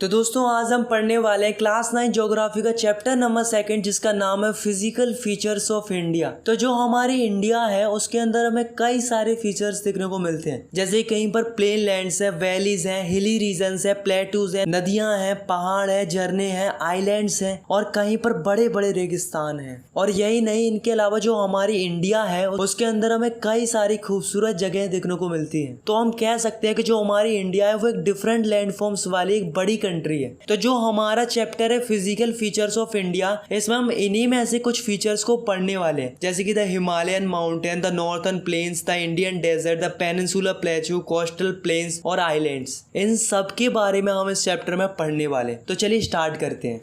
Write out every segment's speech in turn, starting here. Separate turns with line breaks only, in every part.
तो दोस्तों आज हम पढ़ने वाले हैं क्लास 9 ज्योग्राफी का चैप्टर नंबर 2 जिसका नाम है फिजिकल फीचर्स ऑफ इंडिया। तो जो हमारी इंडिया है उसके अंदर हमें कई सारे फीचर्स देखने को मिलते हैं, जैसे कहीं पर प्लेन लैंड्स है, वैलीज है, हिली रीजन्स है, प्लेटूज है, नदियां हैं, पहाड़ है, झरने हैं, आइलैंड्स हैं और कहीं पर बड़े बड़े रेगिस्तान हैं। और यही नहीं, इनके अलावा जो हमारी इंडिया है उसके अंदर हमें कई सारी खूबसूरत जगह देखने को मिलती है। तो हम कह सकते हैं कि जो हमारी इंडिया है वो एक डिफरेंट लैंडफॉर्म्स वाली एक बड़ी कंट्री है। तो जो हमारा चैप्टर है फिजिकल फीचर्स ऑफ इंडिया, इसमें हम इन्हीं में ऐसे कुछ फीचर्स को पढ़ने वाले हैं, जैसे कि the Himalayan mountain, the northern plains, the Indian desert, the peninsular plateau, coastal plains और आइलैंड्स। इन सब के बारे में हम इस चैप्टर में पढ़ने वाले हैं। तो चलिए स्टार्ट करते हैं।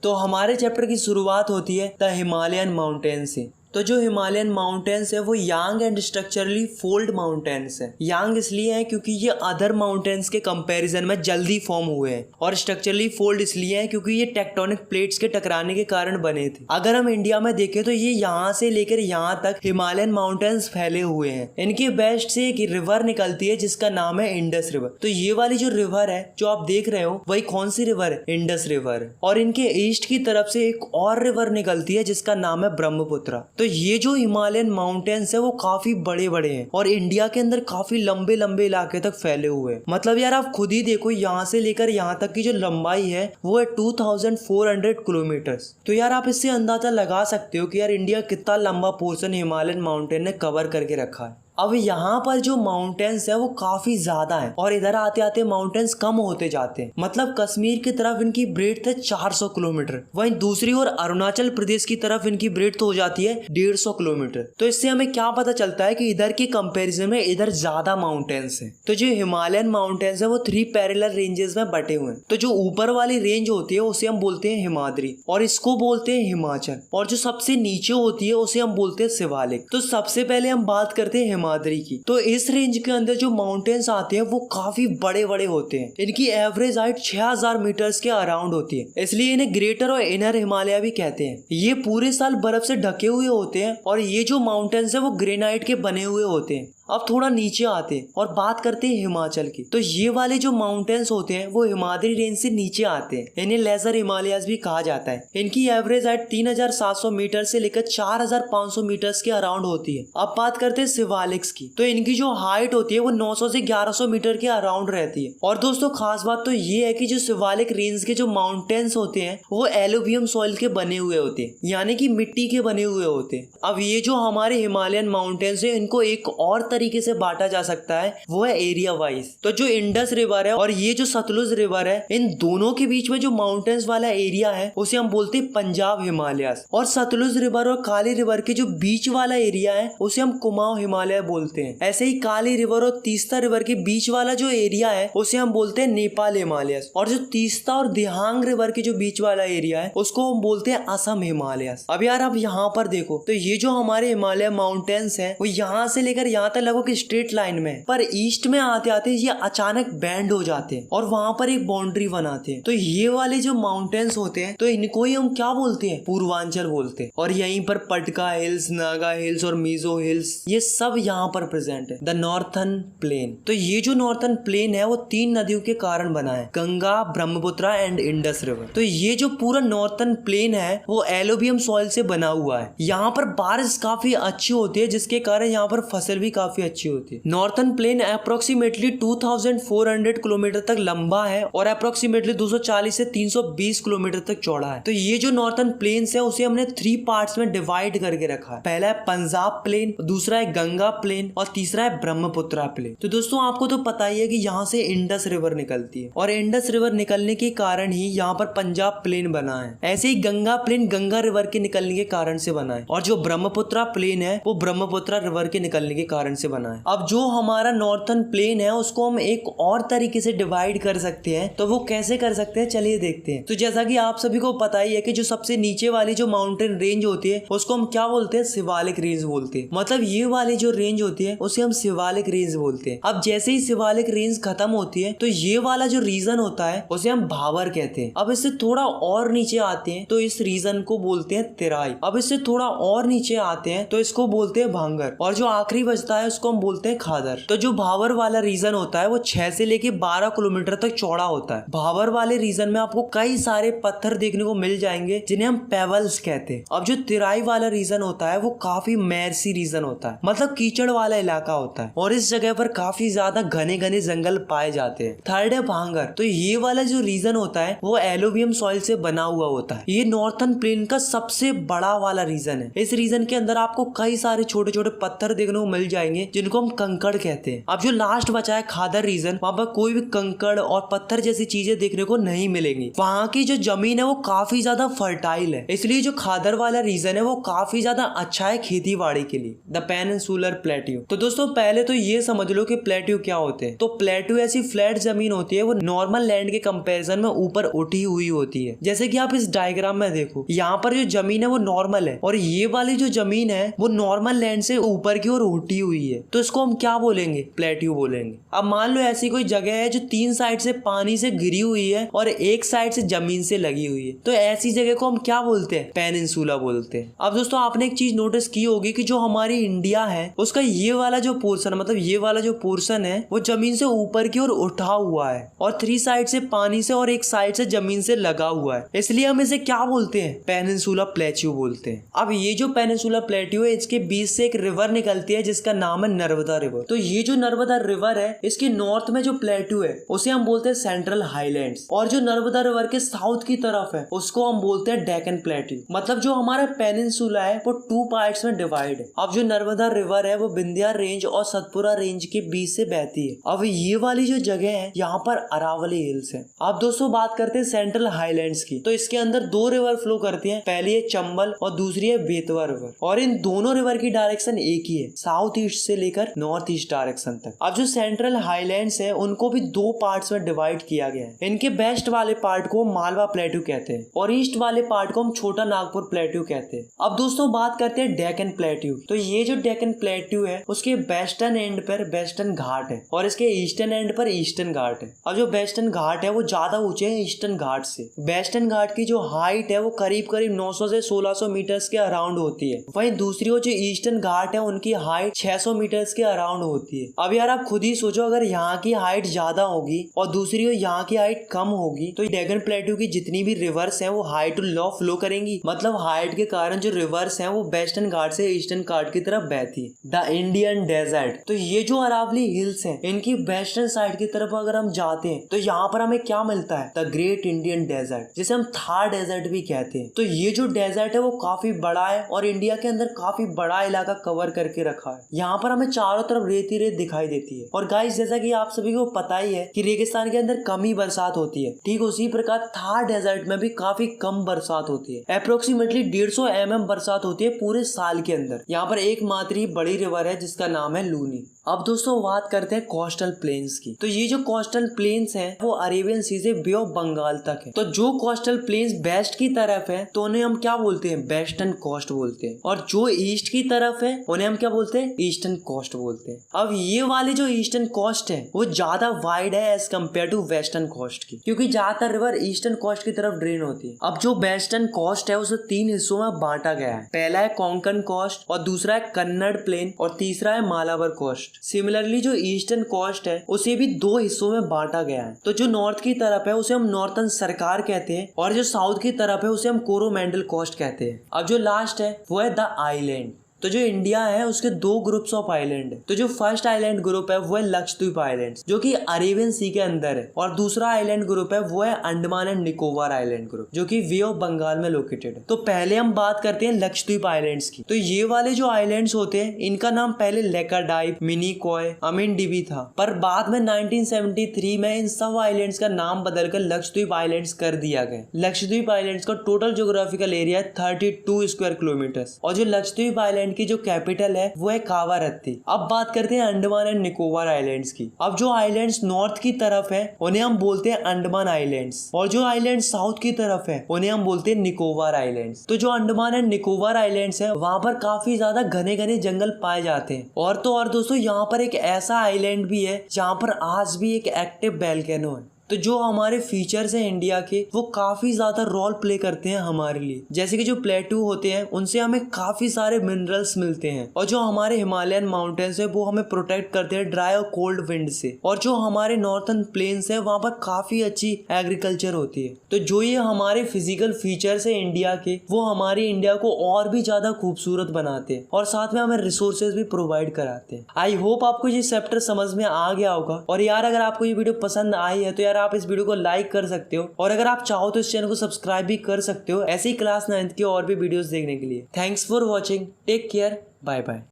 तो हमारे चैप्टर की शुरुआत होती है द हिमालयन माउंटेन से। तो जो हिमालयन माउंटेन्स है वो यांग एंड स्ट्रक्चरली फोल्ड माउंटेन्स है। यांग इसलिए है क्योंकि ये अदर माउंटेन्स के कंपैरिजन में जल्दी फॉर्म हुए हैं, और स्ट्रक्चरली फोल्ड इसलिए है क्योंकि ये टेक्टोनिक प्लेट्स के टकराने के कारण बने थे। अगर हम इंडिया में देखें तो ये यहाँ से लेकर यहाँ तक हिमालयन माउंटेन्स फैले हुए हैं। इनके बेस्ट से एक रिवर निकलती है जिसका नाम है इंडस रिवर। तो ये वाली जो रिवर है जो आप देख रहे हो वही कौन सी रिवर है? Indus river. और इनके ईस्ट की तरफ से एक और रिवर निकलती है जिसका नाम है ब्रह्मपुत्र। तो ये जो हिमालयन माउंटेन्स है वो काफी बड़े बड़े हैं और इंडिया के अंदर काफी लंबे लंबे इलाके तक फैले हुए हैं। मतलब यार आप खुद ही देखो, यहाँ से लेकर यहाँ तक की जो लंबाई है वो है 2400 किलोमीटर्स। तो यार आप इससे अंदाजा लगा सकते हो कि यार इंडिया कितना लंबा पोर्शन हिमालयन माउंटेन ने कवर करके रखा है। अब यहाँ पर जो माउंटेन्स है वो काफी ज्यादा है और इधर आते आते माउंटेन्स कम होते जाते हैं। मतलब कश्मीर की तरफ इनकी ब्रेड है 400 किलोमीटर, वहीं दूसरी ओर अरुणाचल प्रदेश की तरफ इनकी ब्रेड तो हो जाती है 150 किलोमीटर। तो इससे हमें क्या पता चलता है कि इधर के कंपैरिजन में इधर ज्यादा माउंटेन्स है। तो जो हिमालयन माउंटेन्स है वो 3 पैरेलल रेंजेस में बटे हुए हैं। तो जो ऊपर वाली रेंज होती है उसे हम बोलते हैं हिमाद्री और इसको बोलते हैं हिमाचल, और जो सबसे नीचे होती है उसे हम बोलते हैं शिवालिक। तो सबसे पहले हम बात करते हैं की। तो इस रेंज के अंदर जो माउंटेन्स आते हैं वो काफी बड़े बड़े होते हैं। इनकी एवरेज हाइट 6000 मीटर्स के अराउंड होती है, इसलिए इन्हें ग्रेटर और इनर हिमालय भी कहते हैं। ये पूरे साल बर्फ से ढके हुए होते हैं और ये जो माउंटेन्स है वो ग्रेनाइट के बने हुए होते हैं। अब थोड़ा नीचे आते हैं और बात करते हैं हिमाचल की। तो ये वाले जो माउंटेन्स होते हैं वो हिमाद्री रेंज से नीचे आते हैं। इन्हें लेजर हिमालयास भी कहा जाता है। इनकी एवरेज हाइट 3700 मीटर से लेकर 4500 मीटर्स के अराउंड होती है। अब बात करते हैं शिवालिक्स की। तो इनकी जो हाइट होती है वो 900 से 1100 मीटर के अराउंड रहती है। और दोस्तों खास बात तो ये है कि जो शिवालिक रेंज के जो माउंटेन्स होते हैं वो एलुवियम सॉइल के बने हुए होते हैं, यानी कि मिट्टी के बने हुए होते हैं। अब ये जो हमारे हिमालयन माउंटेन्स है इनको एक और तरीके से बांटा जा सकता है, वो है एरिया वाइज। तो जो इंडस रिवर है और ये जो सतलुज रिवर है, इन दोनों के बीच में जो माउंटेन्स वाला एरिया है उसे हम बोलते हैं पंजाब हिमालयस। और सतलुज रिवर और काली रिवर के जो बीच वाला एरिया है उसे हम कुमाऊं हिमालय बोलते हैं। ऐसे ही काली रिवर और तीस्ता रिवर के बीच वाला जो एरिया है उसे हम बोलते हैं नेपाल हिमालयस। और जो तीस्ता और दिहांग रिवर के जो बीच वाला एरिया है उसको हम बोलते हैं असम हिमालयस। अब यार आप यहाँ पर देखो, तो ये जो हमारे हिमालय माउंटेन्स है वो यहाँ से लेकर यहाँ तक लगभग स्ट्रेट लाइन में, पर ईस्ट में आते आते ये अचानक बैंड हो जाते हैं और वहां पर एक बाउंड्री बनाते हैं। तो ये वाले जो माउंटेन्स होते हैं तो इनको ही हम क्या बोलते हैं? पूर्वांचल बोलते हैं। और यहीं पर पटका हिल्स, नागा हिल्स और मिजो हिल्स, ये सब यहाँ पर प्रेजेंट है। The northern plain. तो ये जो नॉर्थर्न प्लेन है वो 3 नदियों के कारण बना है, Ganga, Brahmaputra and Indus river. तो ये जो पूरा नॉर्थर्न प्लेन है वो एलुवियम सॉइल से बना हुआ है। यहाँ पर बारिश काफी अच्छी होती है जिसके कारण यहाँ पर फसल भी काफी अच्छी होती है। नॉर्थर्न प्लेन अप्रोक्सीमेटली 2400 किलोमीटर तक लंबा है और अप्रोक्सीमेटली 240 से 320 किलोमीटर तक चौड़ा है। तो ये जो नॉर्थर्न प्लेन्स है उसे हमने 3 पार्ट्स में डिवाइड करके रखा है। पहला है पंजाब प्लेन, दूसरा है गंगा प्लेन और तीसरा है ब्रह्मपुत्र प्लेन। तो दोस्तों आपको तो पता ही है कि यहाँ से इंडस रिवर निकलती है और इंडस रिवर निकलने के कारण ही यहाँ पर पंजाब प्लेन बना है। ऐसे ही गंगा प्लेन गंगा रिवर के निकलने के कारण से बना है और जो ब्रह्मपुत्र प्लेन है वो ब्रह्मपुत्र रिवर के निकलने के कारण से बना है। अब जो हमारा नॉर्थर्न प्लेन है उसको हम एक और तरीके से डिवाइड कर सकते हैं, तो वो कैसे कर सकते हैं चलिए देखते हैं। तो जैसा कि आप सभी को पता ही है कि जो सबसे नीचे वाली जो माउंटेन रेंज होती है उसको हम क्या बोलते हैं, शिवालिक रेंज बोलते हैं। मतलब ये वाली जो रेंज होती है उसे हम शिवालिक रेंज बोलते हैं। अब जैसे ही शिवालिक रेंज खत्म होती है तो ये वाला जो रीजन होता है उसे हम भावर कहते हैं। अब इससे थोड़ा और नीचे आते हैं तो इस रीजन को बोलते हैं तेराई। अब इससे थोड़ा और नीचे आते हैं तो इसको बोलते हैं भांगर, और जो आखिरी बचता है उसको हम बोलते हैं खादर। तो जो भावर वाला रीजन होता है वो 6 से लेके 12 किलोमीटर तक चौड़ा होता है। भावर वाले रीजन में आपको कई सारे पत्थर देखने को मिल जाएंगे जिन्हें हम पेबल्स कहते हैं। अब जो तेराई वाला रीजन होता है वो काफी मैरसी रीजन होता है, मतलब कीचड़ वाला इलाका होता है, और इस जगह पर काफी ज्यादा घने घने जंगल पाए जाते हैं। थर्ड है भांगर। तो ये वाला जो रीजन होता है वो एलुवियम सॉइल से बना हुआ होता है। ये नॉर्थर्न प्लेन का सबसे बड़ा वाला रीजन है। इस रीजन के अंदर आपको कई सारे छोटे छोटे पत्थर देखने को मिल जाएंगे जिनको हम कंकड़ कहते हैं। अब जो लास्ट बचा है खादर रीजन, वहाँ पर कोई भी कंकड़ और पत्थर जैसी चीजें देखने को नहीं मिलेंगी। वहाँ की जो जमीन है वो काफी ज्यादा फर्टाइल है, इसलिए जो खादर वाला रीजन है वो काफी ज्यादा अच्छा है खेती बाड़ी के लिए। The peninsular plateau. तो दोस्तों पहले तो ये समझ लो कि प्लेट्यू क्या होते हैं। तो प्लेट्यू ऐसी फ्लैट जमीन होती है, वो नॉर्मल लैंड के कंपैरिजन में ऊपर उठी हुई होती है। जैसे कि आप इस डायग्राम में देखो, यहाँ पर जो जमीन है वो नॉर्मल है और ये वाली जो जमीन है वो नॉर्मल लैंड से ऊपर की ओर उठी हुई है। तो इसको हम क्या बोलेंगे, प्लेट्यू बोलेंगे। अब मान लो ऐसी कोई जगह है जो 3 साइड से पानी से घिरी हुई है और एक साइड से जमीन से लगी हुई है, तो ऐसी जगह को हम क्या बोलते हैं, पेनिनसुला बोलते हैं। अब दोस्तों आपने एक चीज नोटिस की होगी कि जो हमारी इंडिया है उसका ये वाला जो पोर्शन, मतलब ये वाला जो पोर्शन है वो जमीन से ऊपर की ओर उठा हुआ है और 3 साइड से पानी से और एक साइड से जमीन से लगा हुआ है, इसलिए हम इसे क्या बोलते हैं, पेनिनसुला प्लेट्यू बोलते हैं। अब ये जो पेनिनसुला प्लेट्यू है इसके बीच से एक रिवर निकलती है जिसका नाम है नर्मदा रिवर। तो ये जो नर्मदा रिवर है इसके नॉर्थ में जो प्लेट्यू है उसे हम बोलते हैं सेंट्रल हाईलैंड्स, और जो नर्मदा रिवर के साउथ की तरफ है उसको हम बोलते हैं डेक्कन प्लेट्यू। मतलब जो हमारा पेनिनसुला है वो 2 पार्ट्स में डिवाइड है। अब जो नर्मदा रिवर है वो विंध्या रेंज और सतपुरा रेंज के बीच से बहती है। अब ये वाली जो जगह है यहाँ पर अरावली हिल्स है। अब दोस्तों बात करते हैं सेंट्रल हाईलैंड्स की। तो इसके अंदर 2 रिवर फ्लो करती हैं, पहली है चंबल और दूसरी है बेतवा रिवर, और इन दोनों रिवर की डायरेक्शन एक ही है, साउथ ईस्ट से लेकर नॉर्थ ईस्ट डायरेक्शन तक। अब जो सेंट्रल हाईलैंड्स है उनको भी 2 पार्ट्स में डिवाइड किया गया है। इनके वेस्ट वाले पार्ट को मालवा प्लेट्यू कहते हैं और ईस्ट वाले पार्ट को हम छोटा नागपुर प्लेट्यू कहते हैं। अब दोस्तों बात करते हैं डेक्कन प्लेट्यू। तो ये जो डेक्कन प्लेट्यू है उसके वेस्टर्न एंड पर वेस्टर्न घाट है और इसके ईस्टर्न एंड पर ईस्टर्न घाट है। अब जो वेस्टर्न घाट है वो ज्यादा ऊंचे हैं ईस्टर्न घाट से। वेस्टर्न घाट की जो हाइट है वो करीब करीब 900 से 1600 मीटर्स के अराउंड होती है, वहीं दूसरी ओर जो ईस्टर्न घाट है उनकी हाइट 600 मीटर्स के अराउंड होती है। अब यार आप खुद ही सोचो, अगर यहाँ की हाइट ज्यादा होगी और दूसरी ओर यहाँ की हाइट कम होगी तो डेक्कन प्लेट्यू की जितनी भी रिवर्स हैं वो हाइट टू लो फ्लो करेंगी। मतलब हाइट के कारण जो रिवर्स हैं वो वेस्टर्न घाट से ईस्टर्न घाट की तरफ बहती है। The Indian desert. तो ये जो अरावली हिल्स हैं इनकी वेस्टर्न साइड की तरफ अगर हम जाते हैं तो यहाँ पर हमें क्या मिलता है, द ग्रेट इंडियन डेजर्ट, जिसे हम थार डेजर्ट भी कहते हैं। तो ये जो डेजर्ट है वो काफी बड़ा है और इंडिया के अंदर काफी बड़ा इलाका कवर करके रखा है। यहाँ पर हमें चारों तरफ रेत ही रेत दिखाई देती है। और गाइस जैसा कि आप सभी को पता ही है कि रेगिस्तान के अंदर कम ही बरसात होती है, ठीक उसी प्रकार थार डेजर्ट में भी काफी कम बरसात होती है। अप्रोक्सीमेटली 150 mm बरसात होती है पूरे साल के अंदर। यहाँ पर एकमात्र ही बड़ी रिवर है जिसका नाम है लूनी। अब दोस्तों बात करते हैं कोस्टल प्लेन्स की। तो ये जो कोस्टल प्लेन्स हैं वो अरेबियन सी से बे ऑफ बंगाल तक है। तो जो कोस्टल प्लेन्स वेस्ट की तरफ है तो उन्हें हम क्या बोलते हैं, वेस्टर्न कोस्ट बोलते हैं, और जो ईस्ट की तरफ है उन्हें हम क्या बोलते हैं, ईस्टर्न कोस्ट बोलते हैं। अब ये वाली जो ईस्टर्न कोस्ट है वो ज्यादा वाइड है as compare to western coast की, क्योंकि ज्यादातर रिवर ईस्टर्न कोस्ट की तरफ ड्रेन होती है। अब जो वेस्टर्न कोस्ट है उसे 3 हिस्सों में बांटा गया है। पहला है कोंकण कोस्ट और दूसरा है कन्नड़ प्लेन और तीसरा है मालाबार कोस्ट। सिमिलरली जो ईस्टर्न कोस्ट है उसे भी 2 हिस्सों में बांटा गया है। तो जो नॉर्थ की तरफ है उसे हम नॉर्थर्न सरकार कहते हैं और जो साउथ की तरफ है उसे हम कोरोमंडल कोस्ट कहते हैं। अब जो लास्ट है वो है द आइलैंड। तो जो इंडिया है उसके 2 ग्रुप्स ऑफ आइलैंड है। तो जो फर्स्ट आइलैंड ग्रुप है वो है लक्षद्वीप आइलैंड जो कि अरेबियन सी के अंदर है, और दूसरा आइलैंड ग्रुप है वो है Andaman and Nicobar island group जो कि वे ऑफ बंगाल में लोकेटेड है। तो पहले हम बात करते हैं लक्षद्वीप आइलैंड्स की। तो ये वाले जो आइलैंड्स होते हैं इनका नाम पहले लेकाडाइप, मिनीकॉय, अमिनडीबी था, पर बाद में 1973 में इन सब आइलैंड्स का नाम बदलकर लक्षद्वीप आइलैंड्स कर दिया गया। लक्षद्वीप आइलैंड्स का total geographical area 32 square kilometre, और जो लक्षद्वीप आइलैंड आइलैंड की जो कैपिटल है वो है कावारत्ती। अब बात करते हैं अंडमान एंड निकोबार आइलैंड्स की। अब जो आइलैंड्स नॉर्थ की तरफ है उन्हें हम बोलते हैं अंडमान आइलैंड्स, और जो आइलैंड साउथ की तरफ है उन्हें हम बोलते हैं निकोबार आइलैंड्स। तो जो अंडमान एंड निकोबार आइलैंड्स है वहां पर काफी ज्यादा घने घने जंगल पाए जाते हैं। और तो और दोस्तों यहाँ पर एक ऐसा आइलैंड भी है जहाँ पर आज भी एक एक्टिव वोल्केनो है। तो जो हमारे फीचर्स हैं इंडिया के वो काफी ज्यादा रोल प्ले करते हैं हमारे लिए। जैसे कि जो प्लेटू होते हैं उनसे हमें काफी सारे मिनरल्स मिलते हैं, और जो हमारे हिमालयन माउंटेन्स है वो हमें प्रोटेक्ट करते हैं ड्राई और कोल्ड विंड से। और जो हमारे नॉर्थर्न प्लेन्स है वहाँ पर काफी अच्छी एग्रीकल्चर होती है। तो जो ये हमारे फिजिकल फीचर्स है इंडिया के वो हमारी इंडिया को और भी ज्यादा खूबसूरत बनाते हैं और साथ में हमें रिसोर्सेज भी प्रोवाइड कराते हैं। आई होप आपको ये चैप्टर समझ में आ गया होगा। और यार अगर आपको ये वीडियो पसंद आई है तो यार आप इस वीडियो को लाइक कर सकते हो, और अगर आप चाहो तो इस चैनल को सब्सक्राइब भी कर सकते हो ऐसे ही क्लास 9th की और भी वीडियोस देखने के लिए। Thanks for watching, take care, bye bye.